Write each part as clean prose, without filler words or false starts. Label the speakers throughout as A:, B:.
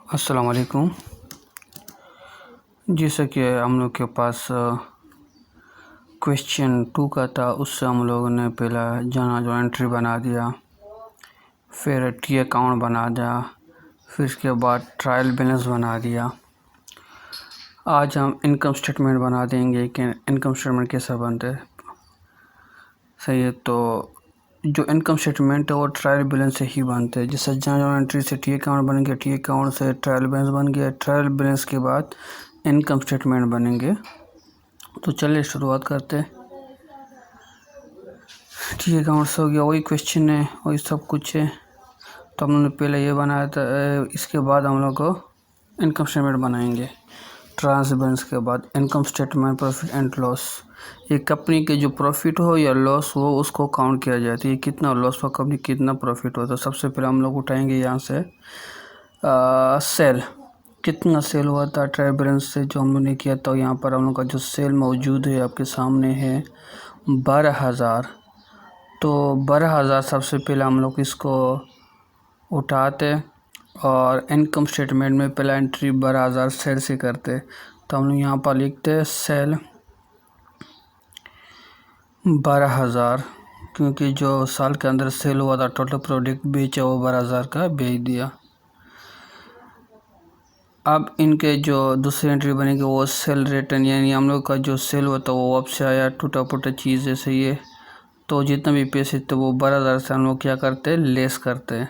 A: अस्सलाम वालेकुम। जैसा कि हम लोग के पास क्वेश्चन 2 का था, उससे हम लोगों ने पहला जाना जो एंट्री बना दिया, फिर टी अकाउंट बना दिया, फिर इसके बाद ट्रायल बैलेंस बना दिया। आज हम इनकम स्टेटमेंट बना देंगे कि इनकम स्टेटमेंट कैसा बनता है। सही है, तो जो इनकम स्टेटमेंट है वो ट्रायल बैलेंस से ही बनते हैं। जैसे जहाँ एंट्री से टी अकाउंट बन गया, टी अकाउंट से ट्रायल बैलेंस बन गया, ट्रायल बैलेंस के बाद इनकम स्टेटमेंट बनेंगे। तो चलिए शुरुआत करते हैं। टी अकाउंट से हो गया, वही क्वेश्चन है, वही सब कुछ है। तो हम लोगों ने पहले ये बनाया था, इसके बाद हम लोग को इनकम स्टेटमेंट बनाएंगे। ट्रायल बैलेंस के बाद income statement, profit and loss. ये कंपनी के जो प्रॉफिट हो या लॉस हो उसको काउंट किया जाता है, ये कितना लॉस हो, कंपनी कितना प्रॉफिट हो। तो सबसे पहले हम लोग उठाएंगे यहाँ से सेल, कितना सेल हुआ था ट्रायल बैलेंस से जो हम लोग ने किया था। यहाँ पर हम लोग का जो सेल मौजूद है आपके सामने है 12,000। तो 12,000 सबसे पहले हम लोग इसको उठाते और इनकम स्टेटमेंट में पहला एंट्री 12,000 सेल से करते। तो हम लोग यहाँ पर लिखते सेल 12,000, क्योंकि जो साल के अंदर सेल हुआ था, टोटल प्रोडक्ट बेचा वो 12,000 का बेच दिया। अब इनके जो दूसरी एंट्री बनेगी वो सेल रिटर्न, यानी हम लोग का जो सेल हुआ था वो वापस आया, टूटा फूटा चीज़ जैसे ये। तो जितना भी पैसे थे वो 12,000 से हम लोग क्या करते हैं, लेस करते हैं।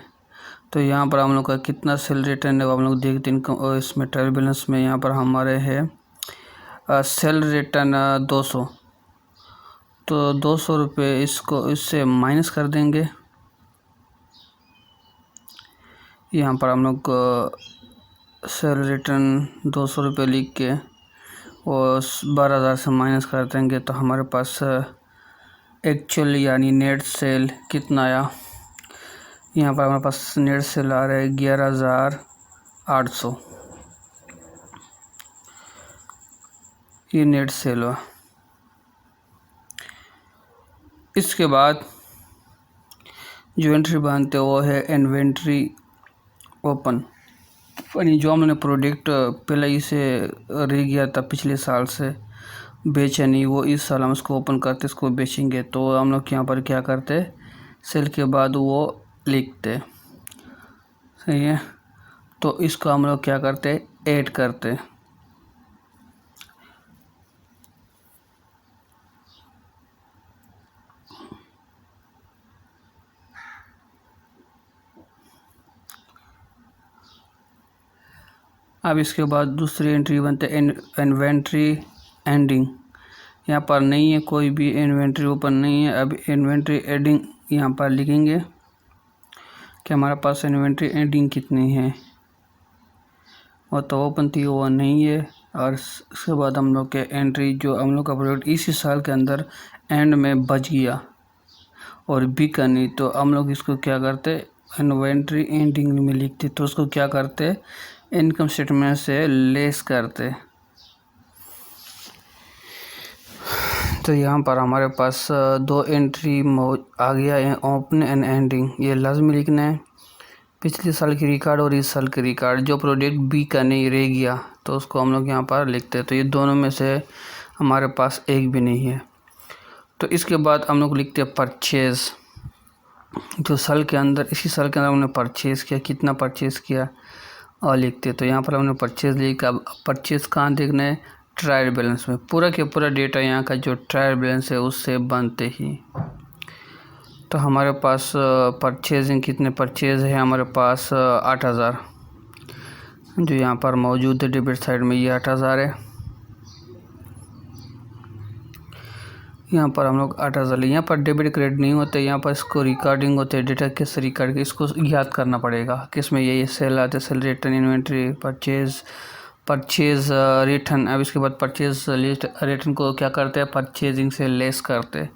A: तो यहाँ पर हम लोग का कितना सेल रिटर्न है वो हम लोग देखते हैं। इसमें ट्रायल बैलेंस में यहाँ पर हमारे है सेल रिटर्न 200। तो 200 रुपये इसको इससे माइनस कर देंगे। यहाँ पर हम लोग सेल रिटर्न 200 रुपये लिख के और 12,000 से माइनस कर देंगे। तो हमारे पास एक्चुअल यानी नेट सेल कितना आया। यहाँ पर हमारे पास नेट सेल आ रहा है 11,800। ये नेट सेल हुआ। इसके बाद जो एंट्री बनते वो है इन्वेंट्री ओपन, यानी जो हमने प्रोडक्ट पहले ही से रह गया था पिछले साल से बेचा नहीं, वो इस साल हम इसको ओपन करते इसको बेचेंगे। तो हम लोग यहाँ पर क्या करते, सेल के बाद वो लिखते। सही है, तो इसको हम लोग क्या करते, ऐड करते। अब इसके बाद दूसरी एंट्री बनते इन्वेंट्री एंडिंग। यहाँ पर नहीं है कोई भी इन्वेंट्री ओपन नहीं है। अब इन्वेंट्री एडिंग यहाँ पर लिखेंगे कि हमारे पास इन्वेंट्री एडिंग कितनी है। वो तो ओपन थी वो नहीं है। और उसके बाद हम लोग के एंट्री जो हम लोग का प्रोडक्ट इसी साल के अंदर एंड में बच गया और बिका नहीं, तो हम लोग इसको क्या करते, इन्वेंट्री एंडिंग में लिखते। तो उसको क्या करते, इनकम स्टेटमेंट से लेस करते। तो यहाँ पर हमारे पास दो एंट्री आ गया है, ओपन एंड एंडिंग। ये लाजमी लिखना है, पिछले साल की रिकॉर्ड और इस साल की रिकॉर्ड। जो प्रोडक्ट बी का नहीं रह गया तो उसको हम लोग यहाँ पर लिखते हैं। तो ये दोनों में से हमारे पास एक भी नहीं है। तो इसके बाद हम लोग लिखते हैं परचेज़, जो साल के अंदर इसी साल के अंदर हमने परचेज़ किया, कितना परचेज़ किया और लिखते। तो यहाँ पर हमने परचेज़ लिखा। अब परचेज़ कहाँ देखना है, ट्रायल बैलेंस में। पूरा के पूरा डेटा यहाँ का जो ट्रायल बैलेंस है उससे बनते ही। तो हमारे पास परचेजिंग कितने परचेज़ है, हमारे पास 8,000 जो यहाँ पर मौजूद है डेबिट साइड में, ये 8,000 है। यहाँ पर हम लोग 8,000, यहाँ पर डेबिट क्रेडिट नहीं होते, यहाँ पर इसको रिकॉर्डिंग होते हैं। डेटा किस रिकॉर्ड के, इसको याद करना पड़ेगा किस में ये सेल आते, cell return, inventory, purchase return. अब इसके बाद परचेज़ रिटर्न को क्या करते हैं, परचेजिंग से लेस करते हैं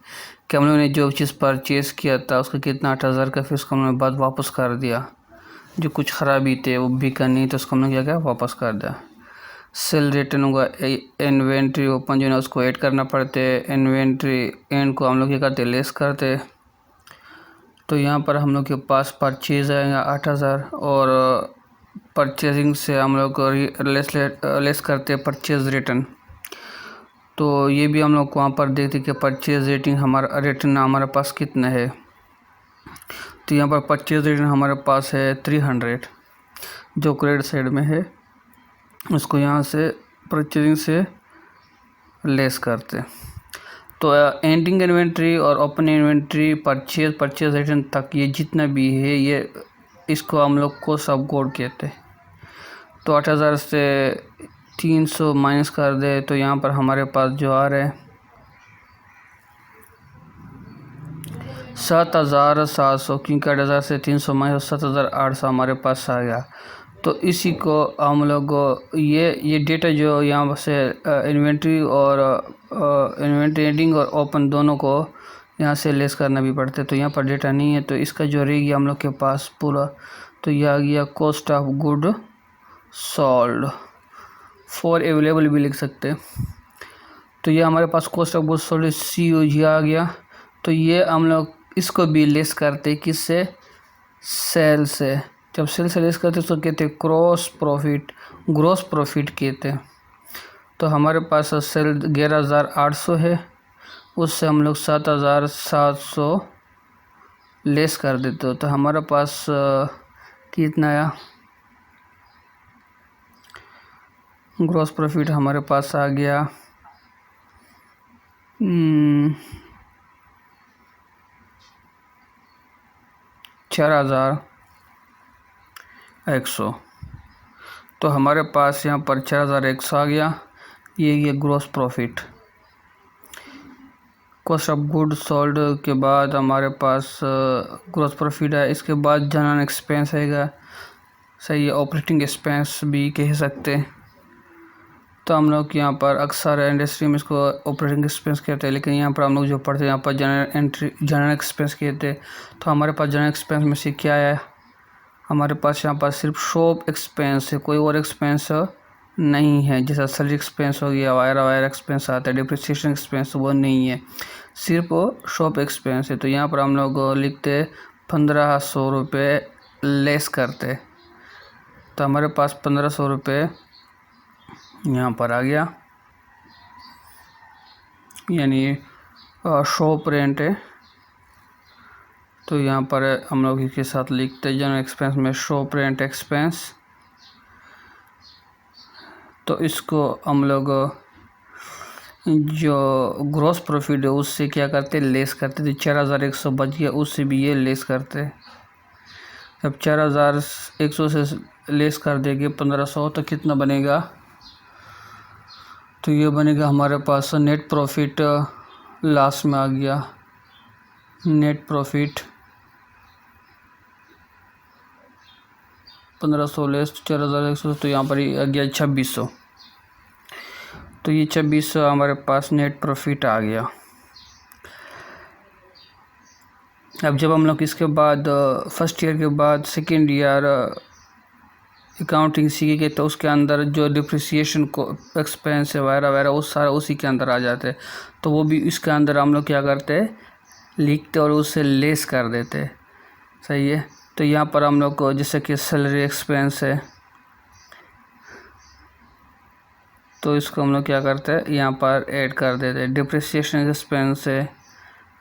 A: कि हम लोगों ने जो चीज़ परचेज़ किया था उसका कितना 8,000 का, फिर उसको हमने बाद वापस कर दिया। जो कुछ ख़राबी थे वो बिका नहीं तो उसको हमने क्या किया, वापस कर दिया। सेल रिटर्न होगा इन्वेंट्री ओपन, जो है उसको ऐड करना पड़ते है। इन्वेंट्री एंड को हम लोग क्या करते, लेस करते। तो यहाँ पर हम लोग के पास परचेज़ आएगा 8,000 और परचेजिंग से हम लोग लेस करते हैं परचेज रिटर्न। तो ये भी हम लोग वहाँ पर देखते कि परचेज रेटिंग रिटर्न हमारे पास कितना है। तो यहाँ पर परचेज रिटर्न हमारे पास है 300 जो क्रेडिट साइड में है, उसको यहाँ से परचेजिंग से लेस करते। तो एंडिंग इन्वेंट्री और ओपन इन्वेंट्री परचेज रिटर्न तक ये जितना भी है ये इसको हम लोग को सब कोड कहते हैं। तो 8000 से 300 माइनस कर दे तो यहाँ पर हमारे पास जो आ रहा है 7700, क्योंकि 8000 से 300 माइनस 7800 हमारे पास आ गया। तो इसी को हम लोग ये डेटा जो यहाँ से इन्वेंट्री और इन्वेंट्री एंडिंग और ओपन दोनों को यहाँ से लेस करना भी पड़ता है। तो यहाँ पर डेटा नहीं है, तो इसका जो रहेगी हम लोग के पास पूरा, तो यह आ गया cost of good sold for available भी लिख सकते हैं। तो ये हमारे पास cost of good sold COG आ गया। तो ये हम लोग इसको भी लेस करते किससे, सेल से। जब सेल से लेस करते तो कहते ग्रॉस प्रॉफिट कहते हैं। तो हमारे पास सेल 11800 है, उससे हम लोग 7700 लेस कर देते हो तो हमारे पास कितना आया, ग्रॉस प्रॉफिट हमारे पास आ गया 4100। तो हमारे पास यहाँ पर 4100 आ गया। ये gross profit. Cost of good sold के बाद हमारे पास ग्रॉस प्रॉफिट है। इसके बाद जनरल एक्सपेंस आएगा, सही है, ऑपरेटिंग एक्सपेंस भी कह सकते हैं। तो हम लोग यहाँ पर अक्सर इंडस्ट्री में इसको ऑपरेटिंग एक्सपेंस कहते हैं, लेकिन यहाँ पर हम लोग जो पढ़ते हैं यहाँ पर जनरल एक्सपेंस कहते हैं। तो हमारे पास जनरल एक्सपेंस में से क्या है, हमारे पास यहाँ पर सिर्फ शॉप एक्सपेंस है, कोई और एक्सपेंस नहीं है। जैसा सैलरी एक्सपेंस हो गया, वायर एक्सपेंस आता है, डिप्रिसिएशन एक्सपेंस वो नहीं है, सिर्फ शॉप एक्सपेंस है। तो यहाँ पर हम लोग लिखते 1500 रुपये लेस करते। तो हमारे पास 1500 रुपये यहाँ पर आ गया, यानी शॉप रेंट है। तो यहाँ पर हम लोग इसके साथ लिखते हैं जनरल एक्सपेंस में शॉप रेंट एक्सपेंस। तो इसको हम लोग जो ग्रॉस प्रॉफिट है उससे क्या करते, लेस करते। तो 4100 बच गया, उससे भी ये लेस करते। जब 4100 से लेस कर देंगे 1500 तो कितना बनेगा, तो ये बनेगा हमारे पास नेट प्रॉफिट। लास्ट में आ गया नेट प्रॉफिट 1500 लेस 4100, तो यहाँ पर ही आ गया 2600। तो ये 2600 हमारे पास नेट प्रॉफिट आ गया। अब जब हम लोग इसके बाद फर्स्ट ईयर के बाद सेकेंड ईयर अकाउंटिंग सीखेंगे तो उसके अंदर जो डिप्रिसिएशन को एक्सपेंस है वगैरह वो सारा उसी के अंदर आ जाते हैं। तो वो भी इसके अंदर हम लोग क्या करते हैं, लिखते और उससे लेस कर देते, सही है। तो यहाँ पर हम लोग को जैसे कि सैलरी एक्सपेंस है, तो इसको हम लोग क्या करते हैं यहाँ पर ऐड कर देते हैं। डिप्रिसिएशन एक्सपेंस है,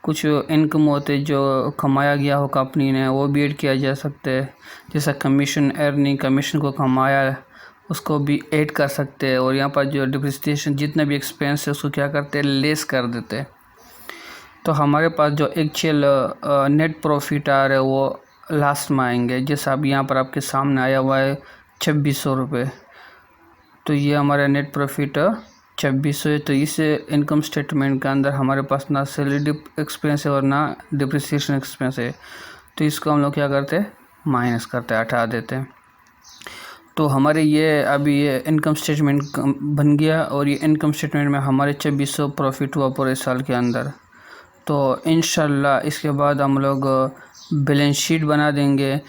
A: कुछ इनकम होते जो कमाया गया हो कंपनी ने वो भी ऐड किया जा सकते हैं। जैसा कमीशन अर्निंग, कमीशन को कमाया उसको भी ऐड कर सकते हैं। और यहाँ पर जो डिप्रिसिएशन जितना भी एक्सपेंस है उसको क्या करते हैं, लेस कर देते हैं। तो हमारे पास जो एक्चुअल नेट प्रॉफिट आ रहा है वो लास्ट में आएंगे। जैसा अब यहाँ पर आपके सामने आया हुआ है 2600 रुपये, तो ये हमारा नेट प्रॉफिट 2600 है। तो इस इनकम स्टेटमेंट के अंदर हमारे पास ना सैलरी एक्सपेंस है और ना डिप्रिसिएशन एक्सपेंस है। तो इसको हम लोग क्या करते हैं, माइनस करते हैं, हटा देते हैं। तो हमारे ये अभी ये इनकम स्टेटमेंट बन गया और ये इनकम स्टेटमेंट में हमारे 2600 प्रॉफिट हुआ पूरे साल के अंदर। तो इंशाल्लाह इसके बाद हम लोग बैलेंस शीट बना देंगे